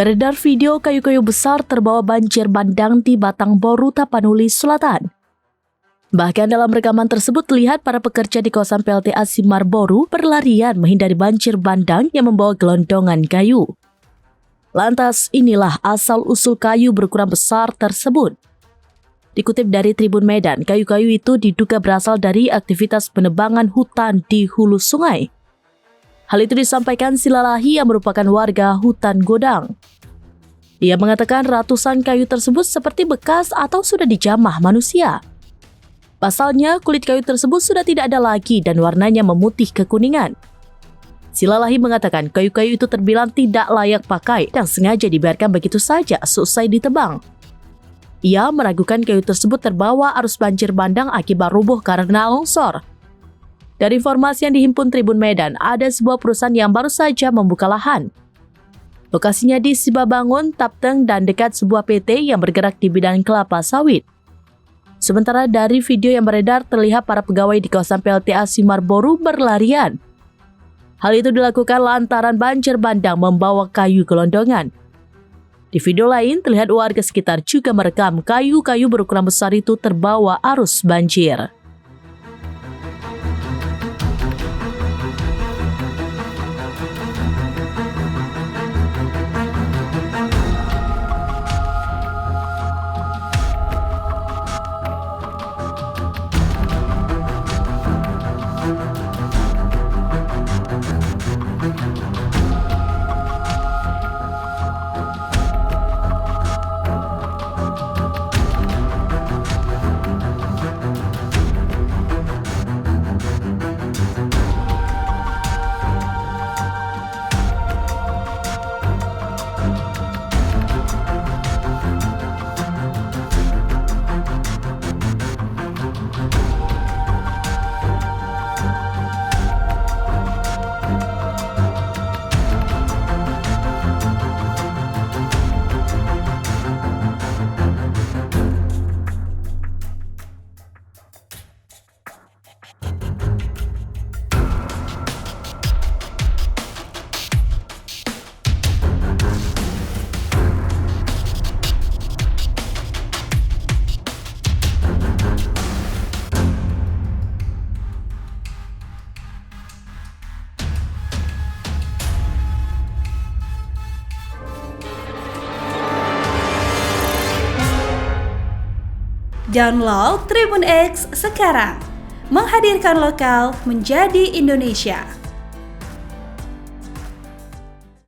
Beredar video kayu-kayu besar terbawa banjir bandang di Batangboro, Tapanuli Selatan. Bahkan dalam rekaman tersebut terlihat para pekerja di kawasan PLTA Simarboru berlarian menghindari banjir bandang yang membawa gelondongan kayu. Lantas inilah asal-usul kayu berukuran besar tersebut. Dikutip dari Tribun Medan, kayu-kayu itu diduga berasal dari aktivitas penebangan hutan di hulu sungai. Hal itu disampaikan Silalahi yang merupakan warga hutan Godang. Ia mengatakan ratusan kayu tersebut seperti bekas atau sudah dijamah manusia. Pasalnya, kulit kayu tersebut sudah tidak ada lagi dan warnanya memutih kekuningan. Silalahi mengatakan kayu-kayu itu terbilang tidak layak pakai dan sengaja dibiarkan begitu saja seusai ditebang. Ia meragukan kayu tersebut terbawa arus banjir bandang akibat rubuh karena longsor. Dari informasi yang dihimpun Tribun Medan, ada sebuah perusahaan yang baru saja membuka lahan. Lokasinya di Sibabangun, Tapteng, dan dekat sebuah PT yang bergerak di bidang kelapa sawit. Sementara dari video yang beredar terlihat para pegawai di kawasan PLTA Simarboru berlarian. Hal itu dilakukan lantaran banjir bandang membawa kayu gelondongan. Di video lain terlihat warga sekitar juga merekam kayu-kayu berukuran besar itu terbawa arus banjir. Download Tribun X sekarang, menghadirkan lokal menjadi Indonesia.